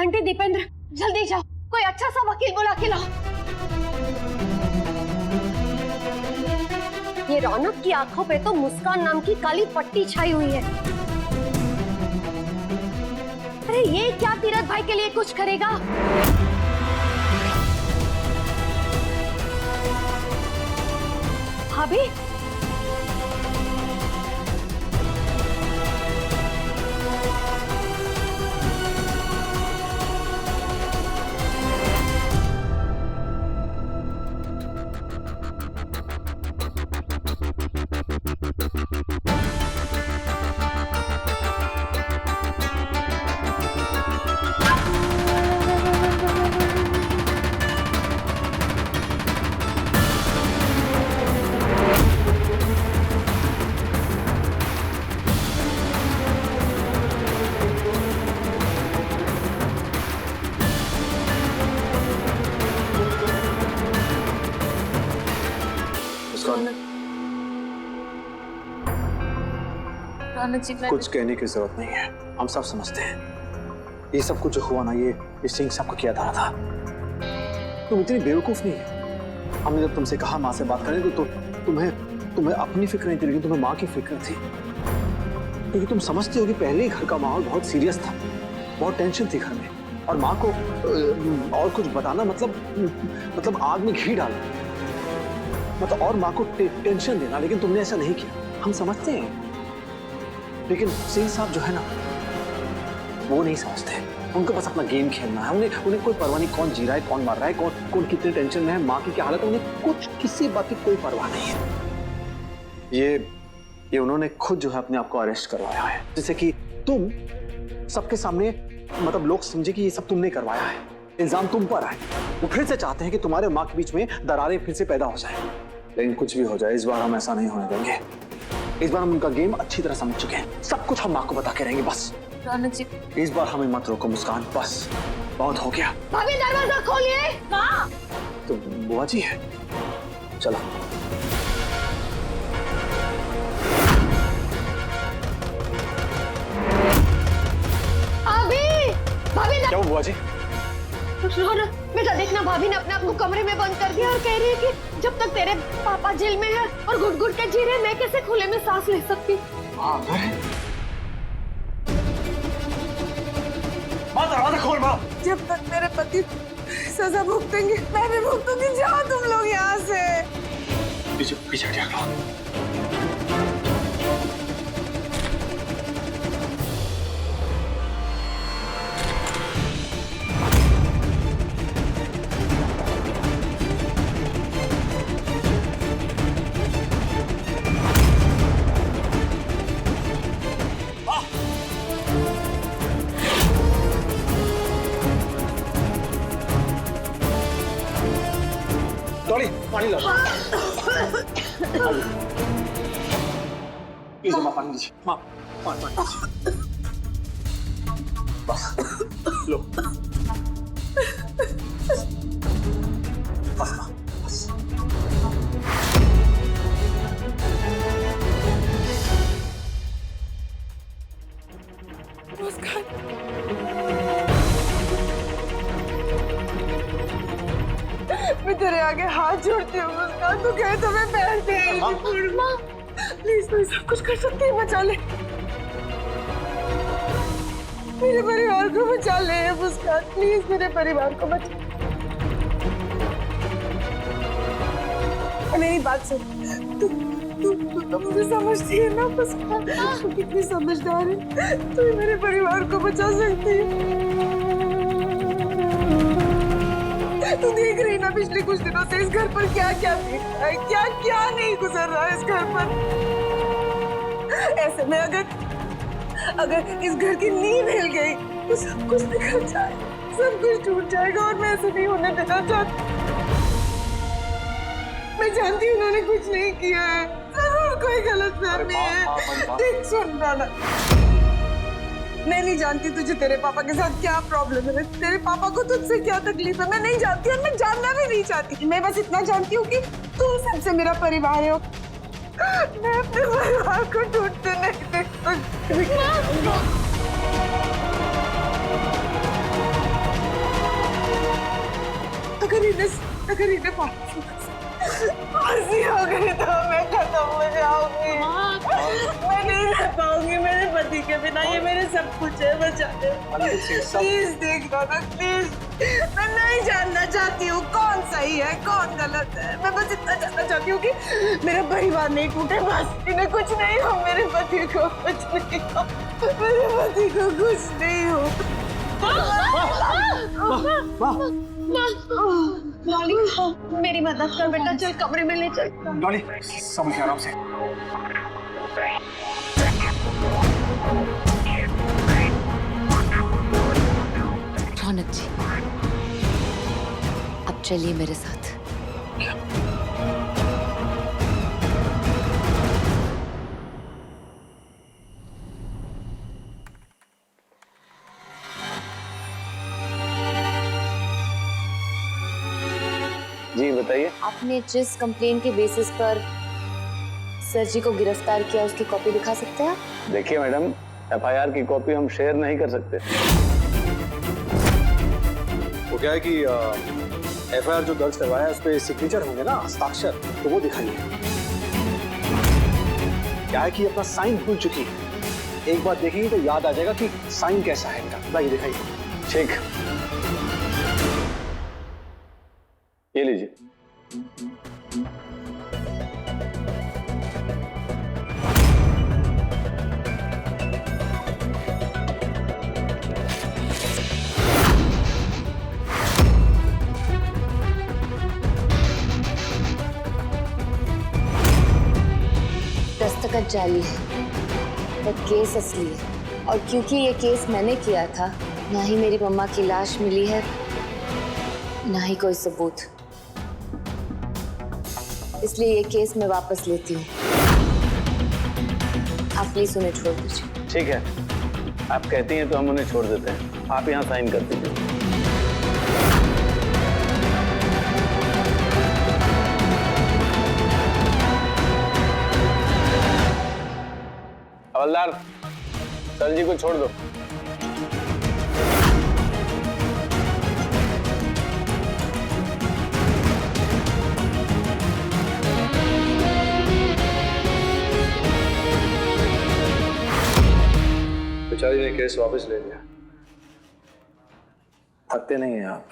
बंटी, दीपेंद्र, जल्दी जाओ, कोई अच्छा सा वकील बुला के लाओ। ये रौनक की आंखों पे तो मुस्कान नाम की काली पट्टी छाई हुई है। अरे ये क्या तीरथ भाई के लिए कुछ करेगा? भाभी, कुछ कहने की जरूरत नहीं है, हम सब समझते हैं। ये सब कुछ जो हुआ ना, ये सिंह साहब का किया था। तुम इतनी बेवकूफ नहीं है। हमने जब तुमसे कहा माँ से बात करें तो तुम्हें अपनी फिक्र नहीं थी, लेकिन तुम्हें माँ की फिक्र थी। क्योंकि तुम समझते हो कि पहले ही घर का माहौल बहुत सीरियस था, बहुत टेंशन थी घर में, और माँ को और कुछ बताना मतलब आग में घी डालना, मतलब और माँ को टेंशन देना। लेकिन तुमने ऐसा नहीं किया, हम समझते हैं। लेकिन सिंह साहब जो है ना, वो नहीं समझते। उनको बस अपना गेम खेलना है। उन्हें कोई परवाह नहीं कौन जी रहा है, कौन मर रहा है, कौन कितने टेंशन में है, माँ की क्या हालत है, उन्हें कुछ किसी बात की कोई परवाह नहीं है। ये उन्होंने खुद जो है अपने आप को अरेस्ट करवाया है, जिससे कि तुम सबके सामने मतलब लोग समझे कि ये सब तुमने करवाया है, इल्जाम तुम पर आए। वो फिर से चाहते हैं कि तुम्हारे माँ के बीच में दरारें फिर से पैदा हो जाए। लेकिन कुछ भी हो जाए, इस बार हम ऐसा नहीं होने देंगे। इस बार हम उनका गेम अच्छी तरह समझ चुके हैं। सब कुछ हम माँ को बता के रहेंगे बस। रौनक जी, इस बार हमें मत रोको मुस्कान, बस बहुत हो गया। भाभी दरवाजा खोलिए। माँ, तो बुआ जी है, चलो। भाभी क्या हुआ बुआ जी? रौनक, बेटा देखना, भाभी ने अपने आप को कमरे में बंद कर दिया और कह रही है कि जब तक तेरे पापा जेल में है और घुट घुट के जी रहे, मैं कैसे खुले में सांस ले सकती? माँ दरवाजा खोल। माँ, जब तक मेरे पति सजा भुगतेंगे मैं भी भुगतूंगी। जाओ तुम लोग यहाँ से। पीछे क्या करो? पानी ला। प्लीज माँ, पानी लीजिए। माँ, पानी लीजिए। बस लो। बस माँ, बस। मैं तेरे आगे हाथ जोड़ती हूँ मुस्कान, तू कहे तो मैं बैठ गई। माँ, प्लीज तू सब कुछ कर सकती है, बचा ले मेरे परिवार को, बचा ले मुस्कान, प्लीज मेरे परिवार को बचा। मेरी बात सुन, तू तो मुझे समझती है ना मुस्कान, तू कितनी समझदार है, तू मेरे परिवार को बचा सकती है। तू देख रही ना पिछले कुछ दिनों से इस घर पर क्या क्या बीत रहा है, क्या क्या नहीं गुजर रहा है इस घर पर। ऐसे में अगर इस घर की नींव हिल गई तो सब कुछ बिखर जाए, सब कुछ टूट जाएगा, और मैं ऐसे नहीं होने देना चाहती। मैं जानती हूँ उन्होंने कुछ नहीं किया है, जरूर कोई गलतफहमी है। देख सुन राना, मैं नहीं जानती तुझे तेरे पापा के साथ क्या प्रॉब्लम है, तेरे पापा को तुझसे क्या तकलीफ है, मैं नहीं जानती और मैं जानना भी नहीं चाहती। मैं बस इतना जानती हूँ कि तुम सबसे मेरा परिवार हो। मैं अपने परिवार को टूटते नहीं देख सकती। प्लीज, अगर इन्हें फांसी हो गई तो मैं खत्म हो जाऊंगी। मैं नहीं रह पाऊंगी मेरे पति के बिना, ये मेरे सब कुछ है। बचा दे प्लीज, देख लो ना प्लीज। मैं नहीं जानना चाहती हूँ कौन सही है कौन गलत है, मैं बस इतना जानना चाहती हूँ कि मेरा परिवार नहीं टूटे, बस। इन्हें कुछ नहीं हो, मेरे पति को कुछ नहीं हो, मेरे पति को कुछ नहीं हो। डॉली, मेरी मदद कर बेटा, चल कमरे में ले चल। डॉली समझ आराम से। रौनक जी, अब चलिए मेरे साथ। जी बताइए। आपने जिस कंप्लेन के बेसिस पर सर जी को गिरफ्तार किया, उसकी कॉपी दिखा सकते हैं आप? देखिए मैडम, एफआईआर की कॉपी हम शेयर नहीं कर सकते। वो क्या है कि एफआईआर जो दर्ज करवाया है उस पे सिग्नेचर होंगे ना, हस्ताक्षर, तो वो दिखाइए। क्या है कि अपना साइन भूल चुकी है, एक बार देखेंगे तो याद आ जाएगा कि साइन कैसा है इनका। लाइए दिखाइए। ठीक, ये लीजिए। दस्तखत जाली है, पर केस असली है। और क्योंकि ये केस मैंने किया था, ना ही मेरी मम्मा की लाश मिली है, ना ही कोई सबूत, इसलिए ये केस मैं वापस लेती हूँ। आप प्लीज उन्हें छोड़ दीजिए। ठीक है, आप कहती हैं तो हम उन्हें छोड़ देते हैं। आप यहाँ साइन कर दीजिए। हवलदार, सर जी को छोड़ दो। बेचारी ने केस वापस ले लिया। थकते नहीं हैं आप?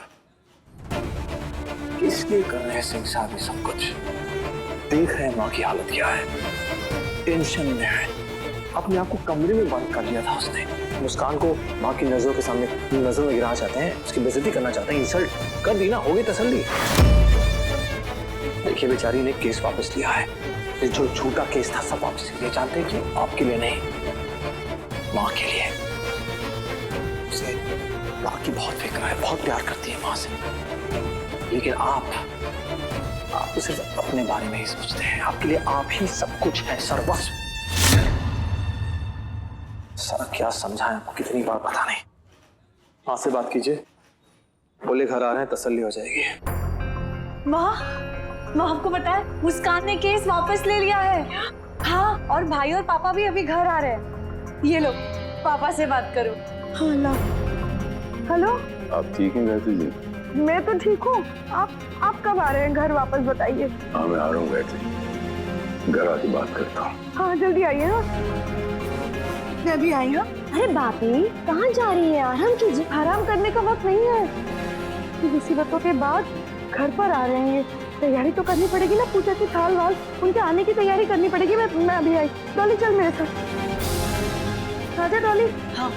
किस लिए कर रहे हैं सिंह साहब ये सब कुछ? देख रहे हैं माँ की हालत क्या है, टेंशन में है। अपने आप को कमरे में बंद कर लिया था उसने। मुस्कान को माँ की नजरों के सामने नजर में गिराना चाहते हैं, उसकी बेइज्जती करना चाहते हैं, इंसल्ट कर दी ना, हो गई तसल्ली। देखिए बेचारी ने केस वापस लिया है, ये जो झूठा केस था सब वापस लिया। जानते हैं कि आपके लिए नहीं, माँ के लिए। उसे माँ की बहुत फिक्र है, बहुत प्यार करती है माँ से। लेकिन आप तो सिर्फ अपने बारे में ही सोचते हैं। आपके लिए आप ही सब कुछ है, सर्वस्व। सर क्या समझाएं आपको, कितनी बार पता नहीं। माँ से बात कीजिए, बोले घर आ रहे हैं, तसल्ली हो जाएगी। माँ, आपको पता है मुस्कान ने केस वापस ले लिया है। हाँ, और भाई और पापा भी अभी घर आ रहे हैं। ये लो, पापा से बात करो। हाँ ला। हेलो, आप ठीक हैं गायत्री जी? मैं तो ठीक हूँ। आप कब आ रहे हैं घर वापस, बताइए। हाँ मैं आ रहा हूँ गायत्री, घर आके बात करता हूँ। हाँ जल्दी आइए। हाँ मैं भी आई हूँ। अरे बापी, कहाँ जा रही है? आराम कीजिए। आराम करने का वक्त नहीं है, मुसीबतों के बाद घर पर आ रहे हैं। ये तैयारी तो करनी पड़ेगी ना, पूजा की थाल वाल, उनके आने की तैयारी करनी पड़ेगी। मैं अभी आई। डॉली चल मेरे साथ। आजा डॉली। हाँ।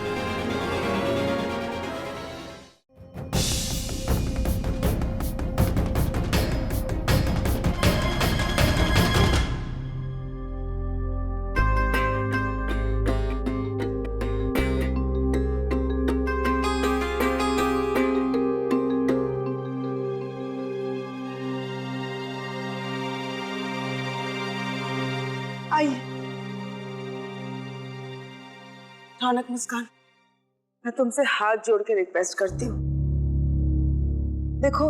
आइए। रौनक, मुस्कान, मैं तुमसे हाथ जोड़ के रिक्वेस्ट करती हूँ। देखो,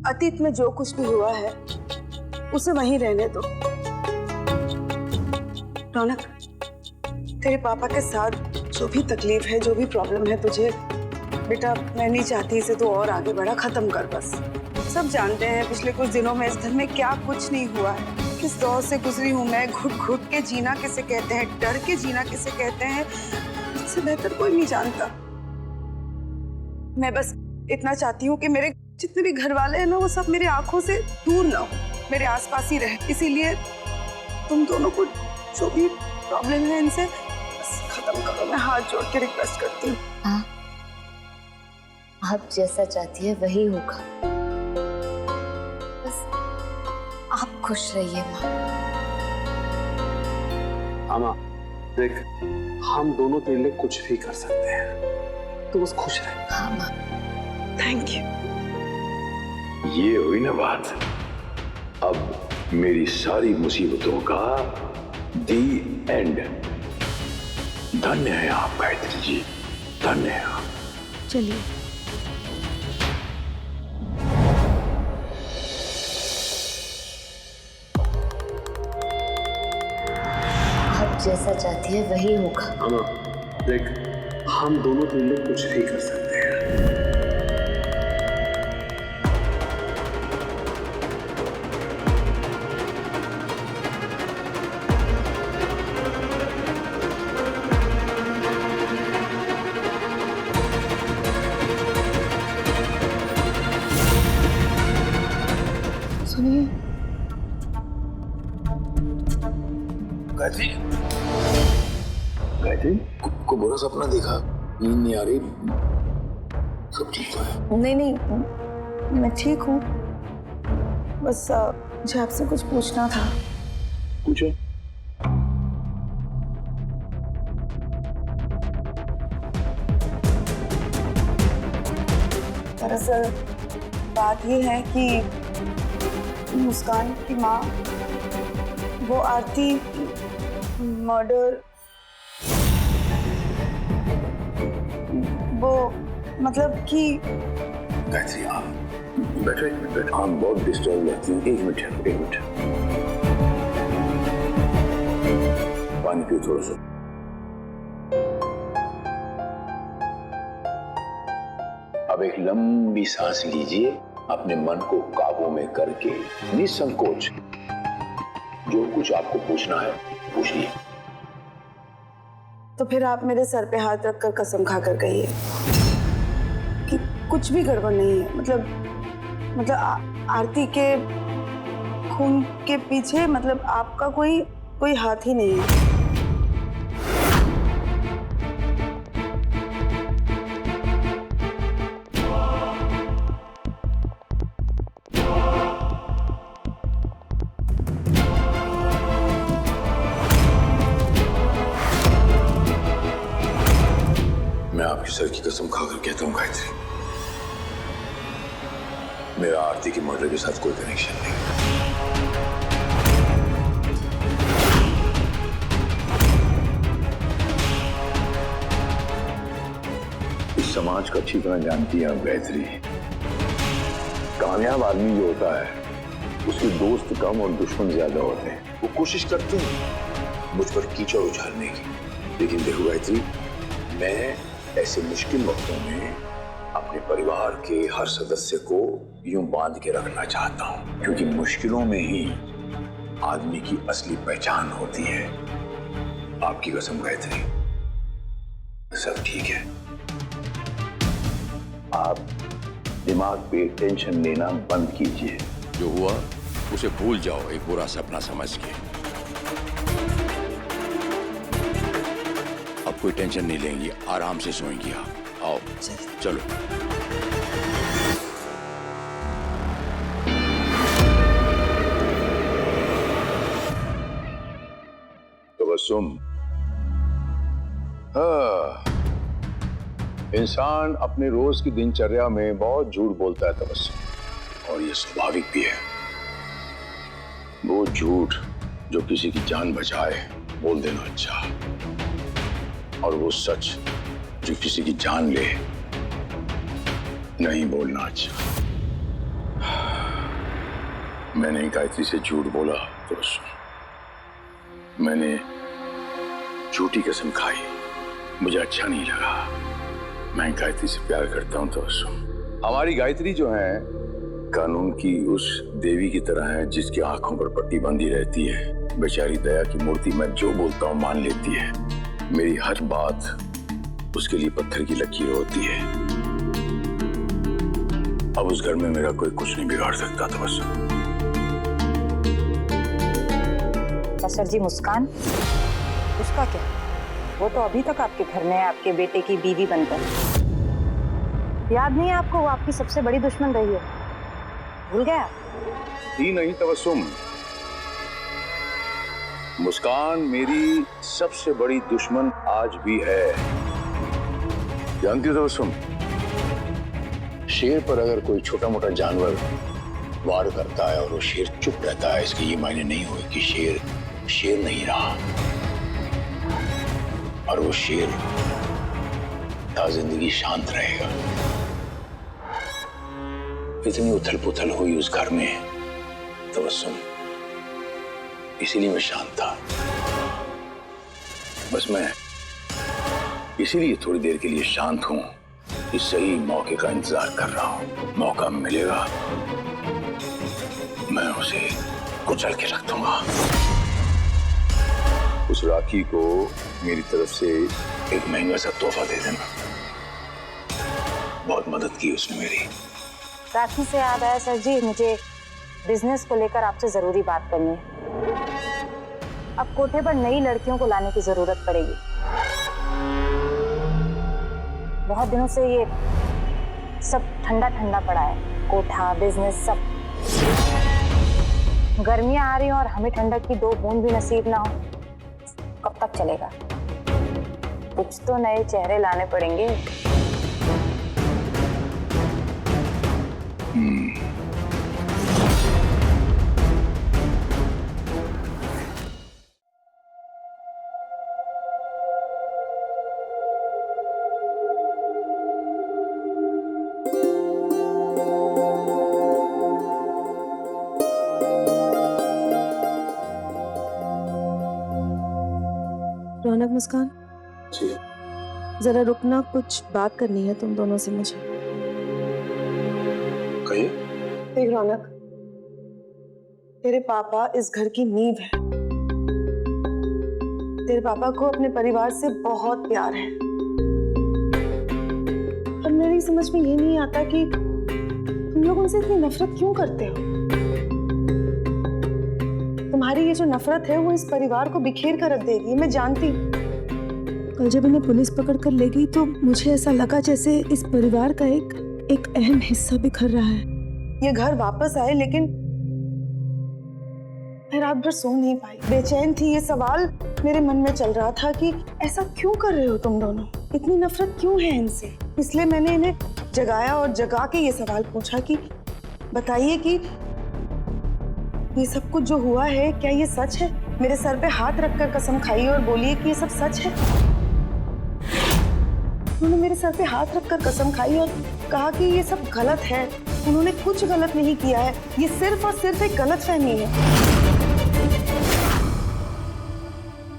अतीत में जो कुछ भी हुआ है उसे वहीं रहने दो। रौनक, तेरे पापा के साथ जो भी तकलीफ है, जो भी प्रॉब्लम है तुझे, बेटा मैं नहीं चाहती इसे तो और आगे बढ़ा, खत्म कर बस। सब जानते हैं पिछले कुछ दिनों में इस घर में क्या कुछ नहीं हुआ है, किस दौर से गुजरी हूँ मैं। घुट घुट के जीना किसे कहते हैं, डर के जीना किसे कहते हैं, इससे बेहतर कोई नहीं जानता। मैं बस इतना चाहती हूँ कि मेरे जितने भी घर वाले हैं ना, वो सब मेरी आंखों से दूर ना हो, मेरे आसपास ही रहे। इसीलिए तुम दोनों को जो भी प्रॉब्लम है इनसे बस खत्म करो, मैं हाथ जोड़ के रिक्वेस्ट करती हूँ। हाँ, आप जैसा चाहती है वही होगा, बस आप खुश रहिए माँ। मामा देख, हम दोनों तेरे लिए कुछ भी कर सकते हैं, तू बस खुश रह। हाँ माँ। Thank you. ये हुई ना बात। अब मेरी सारी मुसीबतों का दी एंड। धन्य है आप गायत्री जी, धन्य है आप। चलिए। आप जैसा चाहती है वही होगा। मामा देख, हम दोनों तेरे लिए कुछ भी कर सकते हैं। सुनिए, गायत्री, गायत्री को बुरा सपना देखा, नींद नहीं आ रही, सब ठीक तो है? नहीं नहीं, मैं ठीक हूँ, बस मुझे आपसे कुछ पूछना था। पूछो। दरअसल बात ये है कि मुस्कान की माँ, वो आरती मर्डर, वो मतलब कि गायत्री आप बैठो, एक मिनट बैठो, आप बहुत डिस्टर्ब रहती हैं। एक मिनट ठहरो, एक मिनट। पानी पियो थोड़ा सा। अब एक लंबी सांस लीजिए, अपने मन को काबू में करके निसंकोच जो कुछ आपको पूछना है पूछिए। तो फिर आप मेरे सर पे हाथ रखकर कसम खाकर कहिए कि कुछ भी गड़बड़ नहीं है। मतलब आरती के खून के पीछे मतलब आपका कोई हाथ ही नहीं है। मैं आपके सर की कसम खाकर कहता हूं गायत्री, मेरा आरती के मर्डर के साथ कोई कनेक्शन नहीं। इस समाज को अच्छी तरह जानती हैं आप गायत्री। कामयाब आदमी जो होता है उसके दोस्त कम और दुश्मन ज्यादा होते हैं। वो कोशिश करते हैं मुझ पर कीचड़ उछालने की, लेकिन देखो गायत्री, मैं ऐसे मुश्किल वक्तों में अपने परिवार के हर सदस्य को यूं बांध के रखना चाहता हूं, क्योंकि मुश्किलों में ही आदमी की असली पहचान होती है। आपकी कसम गायत्री, सब ठीक है। आप दिमाग पे टेंशन लेना बंद कीजिए। जो हुआ उसे भूल जाओ, एक बुरा सपना समझ के। अब कोई टेंशन नहीं लेंगी, आराम से सोएंगी आप। आओ चलो। तबस्सुम, हाँ, इंसान अपने रोज की दिनचर्या में बहुत झूठ बोलता है तबस्सुम, और ये स्वाभाविक भी है। वो झूठ जो किसी की जान बचाए बोल देना अच्छा, और वो सच जो किसी की जान ले नहीं बोलना अच्छा। मैंने गायत्री से झूठ बोला तो मैंने झूठी कसम खाई, मुझे अच्छा नहीं लगा। मैं गायत्री से प्यार करता हूं तो हमारी गायत्री जो है कानून की उस देवी की तरह हैं जिसकी आंखों पर पट्टी बंधी रहती है। बेचारी दया की मूर्ति, मैं जो बोलता हूँ मान लेती है। मेरी हर बात उसके लिए पत्थर की लकीर होती है। अब उस घर में मेरा कोई कुछ नहीं बिगाड़ सकता था बस। सर जी, मुस्कान, उसका क्या? वो तो अभी तक आपके घर में है, आपके बेटे की बीवी बनकर। याद नहीं है आपको, वो आपकी सबसे बड़ी दुश्मन रही है, भूल गया? ही नहीं तबस्सुम, मुस्कान मेरी सबसे बड़ी दुश्मन आज भी है। जानती हो तबस्सुम, शेर पर अगर कोई छोटा मोटा जानवर वार करता है और वो शेर चुप रहता है, इसके ये मायने नहीं हुए कि शेर शेर नहीं रहा, और वो शेर ता जिंदगी शांत रहेगा। इतनी उथल पुथल हुई उस घर में तबस्सुम, इसीलिए मैं शांत था। बस मैं इसीलिए थोड़ी देर के लिए शांत हूं, इस सही मौके का इंतजार कर रहा हूं। मौका मिलेगा, मैं उसे कुचल के रख दूंगा। उस राखी को मेरी तरफ से एक महंगा सा तोहफा दे देना। बहुत मदद की उसने मेरी। राखी से याद आया सर जी, मुझे बिजनेस को लेकर आपसे जरूरी बात करनी है। अब कोठे पर नई लड़कियों को लाने की जरूरत पड़ेगी। बहुत दिनों से ये सब ठंडा ठंडा पड़ा है, कोठा, बिजनेस, सब। गर्मियां आ रही हैं और हमें ठंडक की 2 बूंद भी नसीब ना हो, कब तक चलेगा? कुछ तो नए चेहरे लाने पड़ेंगे। रौनक, मुस्कान, जी जरा रुकना, कुछ बात करनी है तुम दोनों से मुझे। कहिए। देख रौनक, तेरे पापा इस घर की नींव है। तेरे पापा को अपने परिवार से बहुत प्यार है, और मेरी समझ में ये नहीं आता कि तुम लोग उनसे इतनी नफरत क्यों करते हो। तुम्हारी ये जो नफरत है वो इस परिवार को बिखेर कर रख देगी, मैं जानती। कल जब इन्हें पुलिस पकड़ कर ले गई तो मुझे ऐसा लगा जैसे इस परिवार का एक अहम हिस्सा बिखर रहा है। ये घर वापस आए, लेकिन मैं रात भर सो नहीं पाई, बेचैन थी। ये सवाल मेरे मन में चल रहा था कि ऐसा क्यों कर रहे हो तुम दोनों, इतनी नफरत क्यों है इनसे। इसलिए मैंने इन्हें जगाया और जगा के ये सवाल पूछा कि बताइए कि ये सब कुछ जो हुआ है क्या ये सच है। मेरे सर पे हाथ रखकर कसम खाई और बोलिए कि ये सब सच है। उन्होंने मेरे सर पे हाथ रखकर कसम खाई और कहा कि ये सब गलत है। उन्होंने कुछ गलत नहीं किया है, ये सिर्फ और सिर्फ एक गलतफहमी है।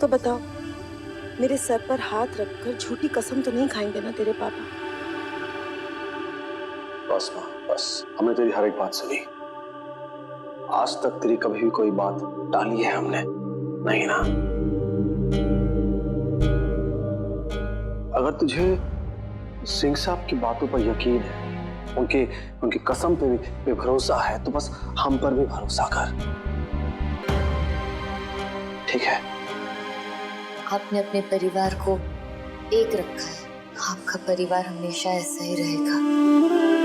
तो बताओ, मेरे सर पर हाथ रखकर झूठी कसम तो नहीं खाएंगे ना तेरे पापा? बस माँ, बस हमने तेरी हर एक बात सुनी। आज तक तेरी कभी भी कोई बात टाली है हमने नहीं ना। अगर तुझे सिंह साहब की बातों पर यकीन है, उनकी कसम पे भरोसा है, तो बस हम पर भी भरोसा कर, ठीक है? आपने अपने परिवार को एक रखा है, आपका परिवार हमेशा ऐसा ही रहेगा।